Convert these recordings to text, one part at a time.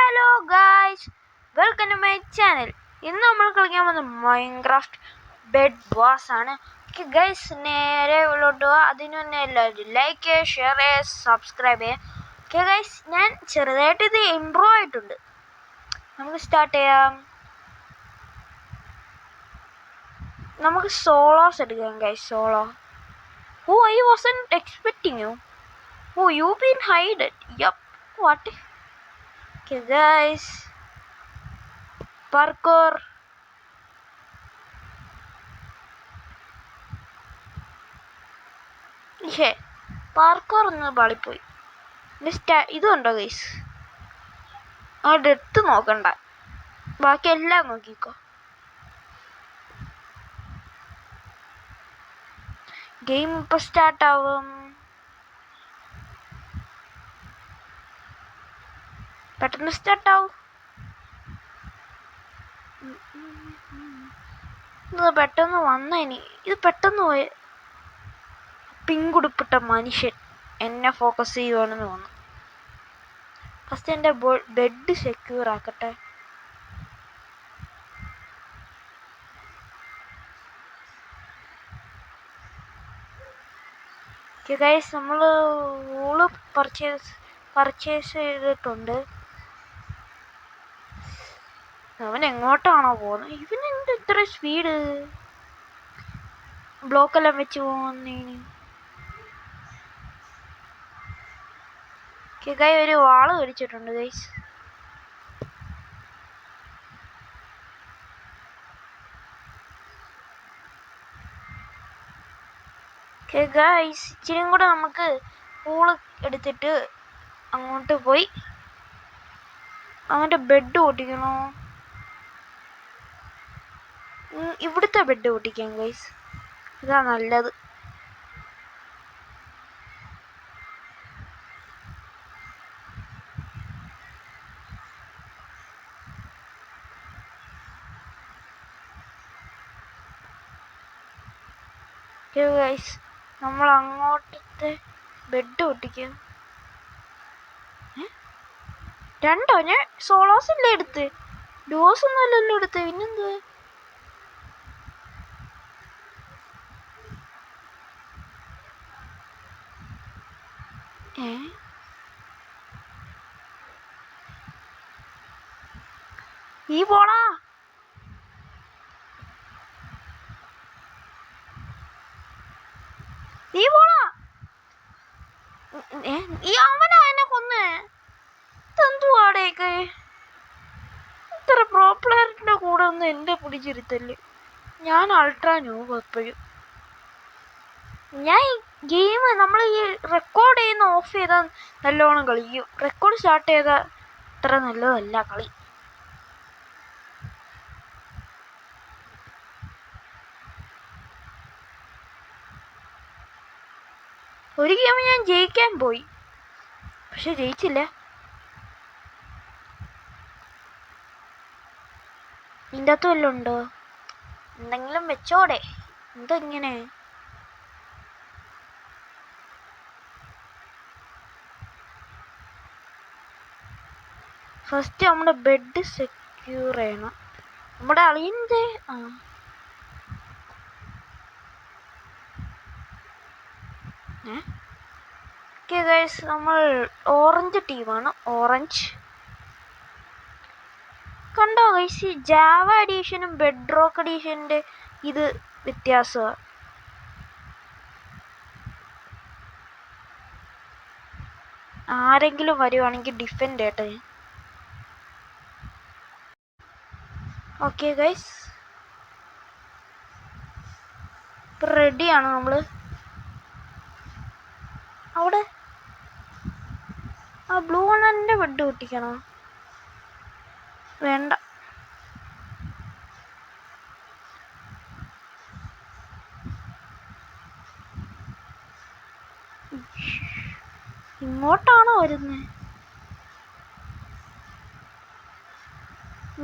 Hello guys, welcome to my channel. ഇന്ന് നമ്മൾ കളിക്കാൻ പോകുന്നത് മൈൻക്രാഫ്റ്റ് ബെഡ് വാസ് ആണ്. ഓക്കെ ഗൈസ്, നേരെ ഉള്ളോട്ട് പോവാം. അതിന് മുന്നേ എല്ലാവരും ലൈക്ക് ചെയ്യുക, ഷെയർ ചെയ്യുക, സബ്സ്ക്രൈബ് ചെയ്യുക. ഓക്കെ ഗൈസ്, ഞാൻ ചെറുതായിട്ട് ഇത് ഇമ്പ്രൂവ് ആയിട്ടുണ്ട്. നമുക്ക് സ്റ്റാർട്ട് ചെയ്യാം. നമുക്ക് സോളോസ് എടുക്കാം guys. Solo. Oh, I wasn't expecting you. Oh, you been hided. Yup, what. Okay guys, parkour. Parkour ഒന്ന് പാളിപ്പോയി. ഇതുണ്ടോ ഗൈസ്? ആ ഡെത്ത് നോക്കണ്ട, ബാക്കി എല്ലാം നോക്കിക്കോ. ഗെയിം ഇപ്പൊ സ്റ്റാർട്ടാവും. പെട്ടെന്ന് സ്റ്റാർട്ടാവും. ഇത് പെട്ടെന്ന് വന്നേനി. ഇത് പെട്ടെന്ന് പോയ പിങ്കുടുപ്പിട്ട മനുഷ്യൻ എന്നെ ഫോക്കസ് ചെയ്യുവാണെന്ന് തോന്നുന്നു. ഫസ്റ്റ് എൻ്റെ ബെഡ് സെക്യൂർ ആക്കട്ടെ. ഗൈസ്, നമ്മൾ വൂള് പർച്ചേസ് ചെയ്തിട്ടുണ്ട്. അവൻ എങ്ങോട്ടാണോ പോകുന്നത്? ഇവനെന്ത് ഇത്ര സ്പീഡ്? ബ്ലോക്കെല്ലാം വെച്ച് പോകുന്നതിന്. ഒരു വാള് കടിച്ചിട്ടുണ്ട് ഗൈസ്. ഗൈസ്, ഇച്ചിരി കൂടെ നമുക്ക് പൂള് എടുത്തിട്ട് അങ്ങോട്ട് പോയി അവൻ്റെ ബെഡ് പൊട്ടിക്കണോ? ഇവിടുത്തെ ബെഡ് പൊട്ടിക്കാം ഗൈസ്, ഇതാ നല്ലത്. ഗൈസ്, നമ്മൾ അങ്ങോട്ടത്തെ ബെഡ് പൊട്ടിക്കാം. രണ്ടോ? ഞാൻ സോളോസ് അല്ലേ എടുത്ത്, ഡോസ് ഒന്നും അല്ലല്ലോ എടുത്ത്. പിന്നെന്ത്? ഈ പോളാ. നീ പോളാ. ഈ അവനാ എന്നെ കൊന്നേ. ഇതെന്തുവാടേക്ക്? ഇത്ര പ്രോ പ്ലെയറിന്റെ കൂടെ ഒന്നും എന്റെ പിടിച്ചിരുത്തല്ലേ. ഞാൻ അൾട്രാ ന്യൂബ് എപ്പോഴും. ഞാൻ ഈ ഗെയിം നമ്മൾ ഈ റെക്കോർഡ് ചെയ്യുന്ന ഓഫ് ചെയ്താൽ നല്ലോണം കളിക്കും. റെക്കോർഡ് സ്റ്റാർട്ട് ചെയ്താൽ അത്ര നല്ലതല്ല കളി. ഒരു ഗെയിം ഞാൻ ജയിക്കാൻ പോയി, പക്ഷെ ജയിച്ചില്ല. നിന്റെ അകത്ത് വല്ലതും ഉണ്ടോ? എന്തെങ്കിലും വെച്ചോടെ. എന്തെങ്ങനെ? ഫസ്റ്റ് നമ്മുടെ ബെഡ് സെക്യൂർ ചെയ്യണം. നമ്മുടെ അളിയൻ്റെ ഗൈസ്, നമ്മൾ ഓറഞ്ച് ടീമാണ്. ഓറഞ്ച് കണ്ടോ ഗൈസ്? ഈ ജാവ എഡീഷനും ബെഡ് റോക്ക് എഡീഷൻ്റെ ഇത് വ്യത്യാസമാണ്. ആരെങ്കിലും വരുവാണെങ്കിൽ ഡിഫെൻഡ് ചെയ്യട്ടെ. ഓക്കെ ഗൈസ്, ഇപ്പം റെഡിയാണ് നമ്മൾ. അവിടെ ആ ബ്ലൂ വണ്ണൻ്റെ ബെഡ് പൊട്ടിക്കണോ? വേണ്ട. ഇങ്ങോട്ടാണോ വരുന്നത്?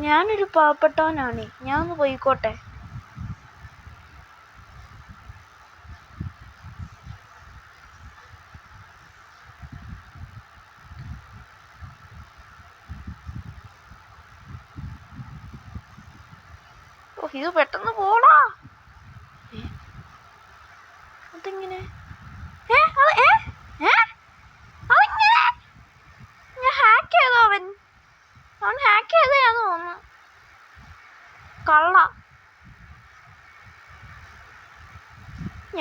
ഞാനൊരു പാവപ്പെട്ടവനാണ്, ഞാൻ ഒന്ന് പോയിക്കോട്ടെ. ഇത് പെട്ടെന്ന് പോടാ. അതെങ്ങനെ? അതെങ്ങനെ? ഞാൻ ഹാക്ക് ചെയ്തോ? അവൻ ഹാക്ക് ചെയ്തയാന്ന് തോന്നുന്നു. കള്ള.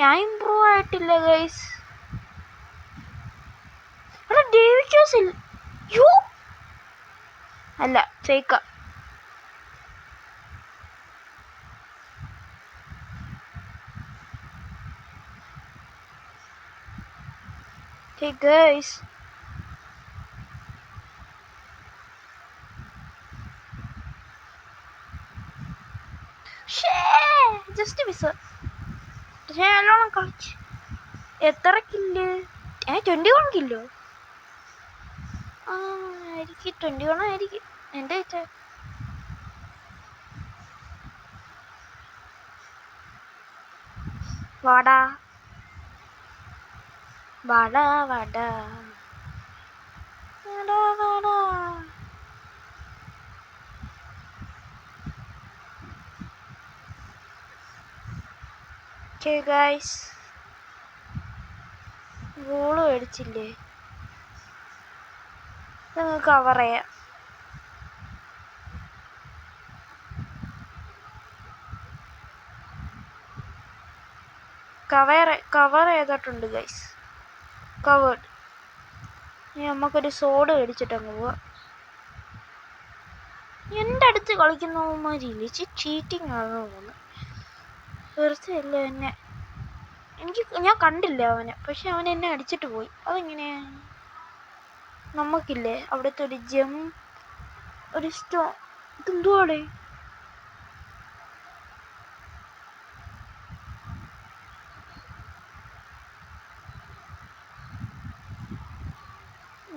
ഞാൻ ഇമ്പ്രൂവ് ആയിട്ടില്ല ഗൈസ്. അല്ല ഫേക്ക. Guys just miss. പക്ഷേ നല്ലോണം കളിച്ച്. എത്ര കില്ല്? 21 കില്ലോ ആയിരിക്കും. 21 ആയിരിക്കും എൻ്റെ വെച്ചാ. വാടാ വാടാ വാടാ വാടാ വാടാ. ഗൈസ് ഗോള് മേടിച്ചില്ലേ? നിങ്ങൾ കവർ ചെയ്യാം. കവർ ചെയ്തിട്ടുണ്ട് ഗൈസ്. കവേർഡ്. ഇനി നമുക്കൊരു സോഡ് മേടിച്ചിട്ടങ്ങ് പോവാം. എൻ്റെ അടുത്ത് കളിക്കുന്നവന്മാരില്ലേ ചീറ്റിങ് ആണെന്ന് തോന്നുന്നു. വെറുതെയല്ല എന്നെ. ഞാൻ കണ്ടില്ല അവനെ, പക്ഷെ അവൻ എന്നെ അടിച്ചിട്ട് പോയി. അതെങ്ങനെയാ? നമുക്കില്ലേ അവിടുത്തെ ഒരു ഒരു സ്റ്റോൺ. ഇതെന്തുവാടെ?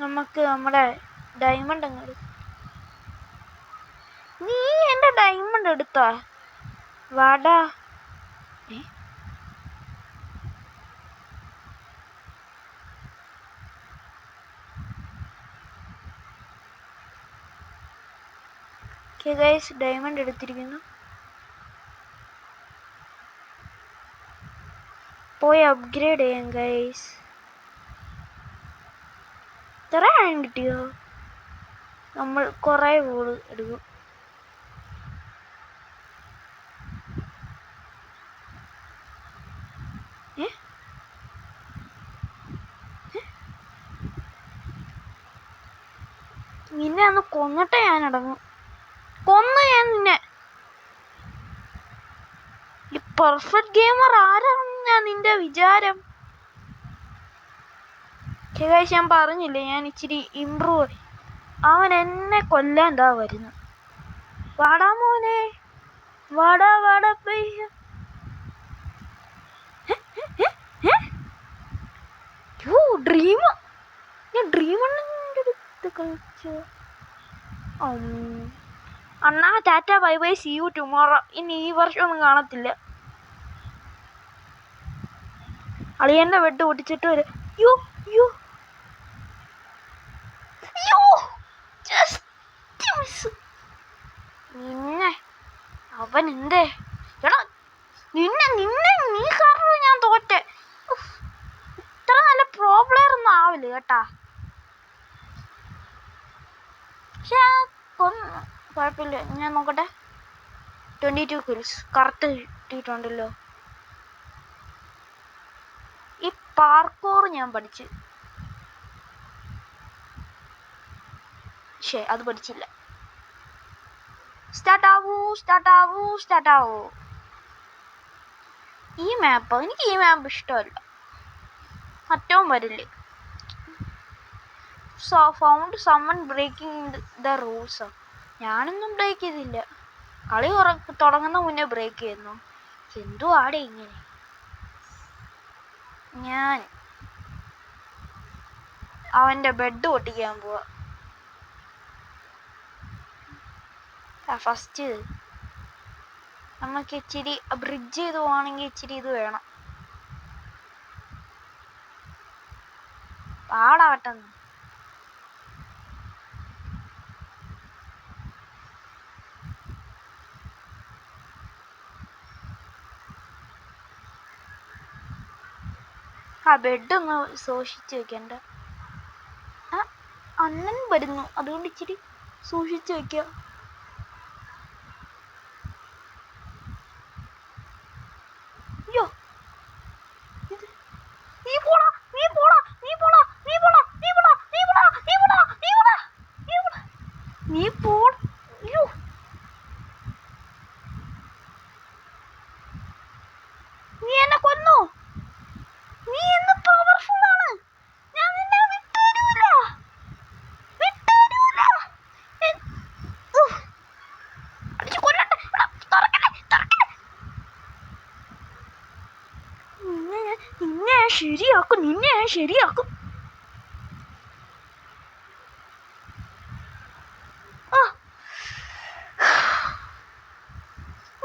നമുക്ക് നമ്മുടെ ഡയമണ്ട് അങ്ങ്. നീ എൻ്റെ ഡയമണ്ട് എടുത്താ? വാടാ. ഗൈസ് ഡയമണ്ട് എടുത്തിരിക്കുന്നു. പോയി അപ്ഗ്രേഡ് ചെയ്യാം ഗൈസ്. ഇത്ര കിട്ടിയോ? നമ്മൾ കുറേ ഗോള് എടുക്കും. നിന്നെ ഒന്ന് കൊന്നിട്ടേ ഞാൻ അടങ്ങും. കൊന്നു ഞാൻ നിന്നെ. ഈ പെർഫെക്റ്റ് ഗെയിമർ ആരാണെന്നാ നിന്റെ വിചാരം? ഗൈസ് ഞാൻ പറഞ്ഞില്ലേ ഞാൻ ഇച്ചിരി ഇമ്പ്രൂവ്. അവൻ എന്നെ കൊല്ലാൻ എന്താ വരുന്നു. വാടാ മോനെ വാടാ വാടാ പയ്യ. ഡ്രീം. ഞാൻ ഡ്രീമണ്ണിൻ്റെ അടുത്ത് കളിച്ചു. അണ്ണാ ta-ta bye bye see you tomorrow. ഇനി ഈ വർഷം ഒന്നും കാണത്തില്ല. അളിയൻ്റെ ബെഡ് പൊട്ടിച്ചിട്ട് വരും. യോ യോ യോ ജസ്റ്റ് മിസ്. നിന്നെ അവൻ എന്തേ? എടാ നിന്നെ നീ കാരണം ഞാൻ തോറ്റെ. ഇത്ര നല്ല പ്രോ പ്ലെയർ ഒന്നും ആവില്ല കേട്ടാ. പക്ഷെ കുഴപ്പമില്ല. ഞാൻ നോക്കട്ടെ. 22 കിൽസ് കറക്റ്റ് കിട്ടിയിട്ടുണ്ടല്ലോ. ഈ പാർക്കോർ ഞാൻ പഠിച്ചു. അത് പഠിച്ചില്ല. സ്റ്റാർട്ടാവൂ. ഈ മാപ്പ് എനിക്ക് ഈ മാപ്പ് ഇഷ്ടമല്ല. മറ്റവും വരില്ലേ. Found summon breaking the rules. ഞാനൊന്നും ബ്രേക്ക് ചെയ്തില്ല. കളി തുടങ്ങുന്ന മുന്നേ ബ്രേക്ക് ചെയ്യുന്നു. എന്തുവാടെ ഇങ്ങനെ? ഞാൻ അവൻ്റെ ബെഡ് പൊട്ടിക്കാൻ പോവാ. ഫസ്റ്റ് നമുക്ക് ഇച്ചിരി ബ്രിഡ്ജ് ചെയ്ത് പോവാണെങ്കിൽ ഇച്ചിരി ഇത് വേണം. പാടാവട്ടെന്ന്. ആ ബെഡ് ഒന്ന് സൂക്ഷിച്ച് വെക്കണ്ട. ആ അണ്ണൻ വരുന്നു, അതുകൊണ്ട് ഇച്ചിരി സൂക്ഷിച്ച് വെക്കുക. അയ്യോ നീ പോടാ, നീ പോടാ, നീ പോടാ, നീ പോടാ, നീ പോടാ, നീ പോടാ, നീ പോടാ, നീ പോടാ, നീ പോടാ, നീ പോടാ. അയ്യോ നീ എന്നെ കൊന്നു. നീ എന്ന് പവർഫുൾ ആണ്. ഞാൻ നിന്നെ വിട്ടുതരൂല, വിട്ടുതരൂല. അടിച്ചു കൊല്ലട്ടെ. തുറക്കട്ടെ, തുറക്കട്ടെ. നിന്നെ ശരിയാക്കും, നിന്നെ ശരിയാക്കും.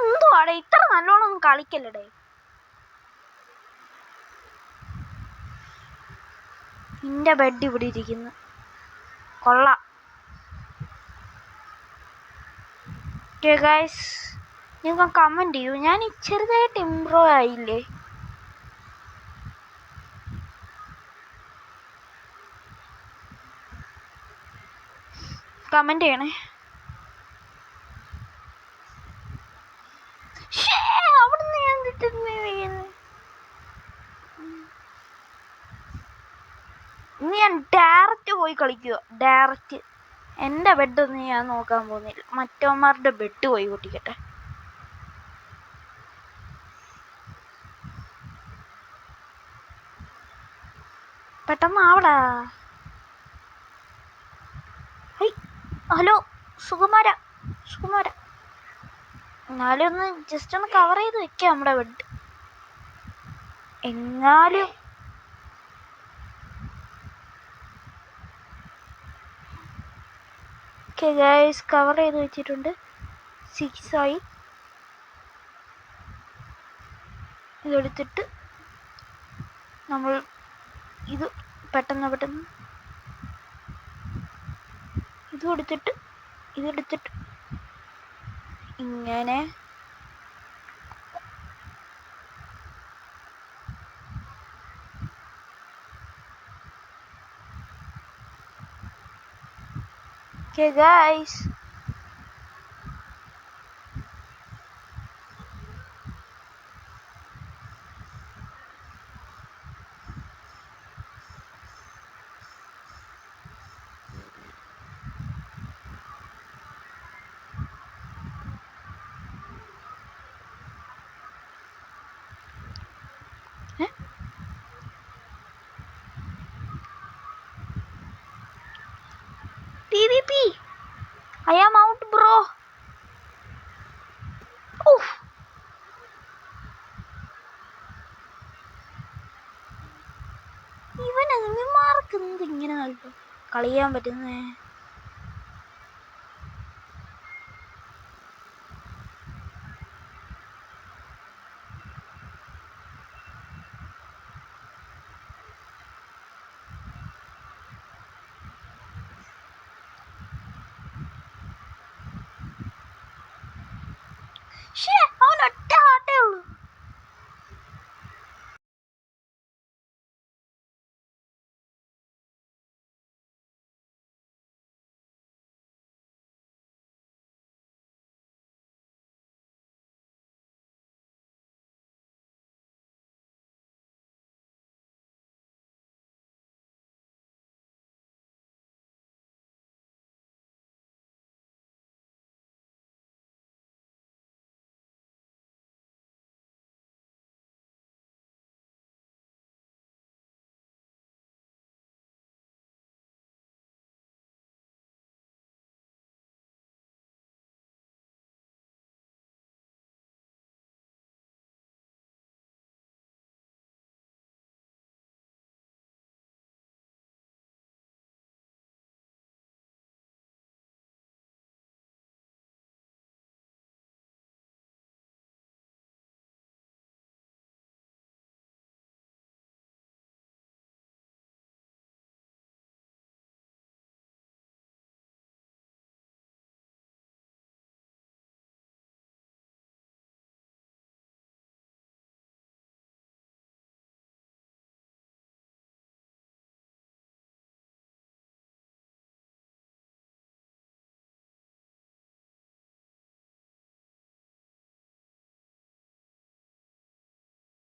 എന്തുവാടേ ഇത്ര നല്ലോണം ഒന്നും കളിക്കല്ലടേ. നിന്റെ ബെഡ് ഇവിടെ ഇരിക്കുന്നു, കൊള്ളാം. ഓക്കെ ഗൈസ്, നിങ്ങൾ കമൻറ്റ് ചെയ്യൂ. ഞാൻ ചെറുതായിട്ട് ഇമ്പ്രൂവ് ആയില്ലേ? കമൻറ്റ് ചെയ്യണേ. അവിടുന്ന് ഞാൻ ഇനി ഞാൻ ഡയറക്റ്റ് പോയി കളിക്കുക. ഡയറക്റ്റ് എൻ്റെ ബെഡൊന്നും ഞാൻ നോക്കാൻ പോകുന്നില്ല. മറ്റവന്മാരുടെ ബെഡ് പോയി പൊട്ടിക്കട്ടെ. പെട്ടെന്ന് ആവടാ. ഹലോ സുകുമാര, സുകുമാര, എന്നാലും ഒന്ന് ജസ്റ്റ് ഒന്ന് കവർ ചെയ്ത് വെക്കാം നമ്മുടെ ബെഡ്. എന്നാലും ഓക്കെ ഗൈസ്, കവർ ചെയ്ത് വെച്ചിട്ടുണ്ട്. 6 ആയി. ഇതെടുത്തിട്ട് നമ്മൾ ഇത് പെട്ടെന്ന് ഇതെടുത്തിട്ട് ഇങ്ങനെ okay guys. PvP. I am out bro. Oof. ഇവന്മാർക്ക് എന്ത് ഇങ്ങനെ കളിയാൻ പറ്റുന്നേ? അവനൊറ്റ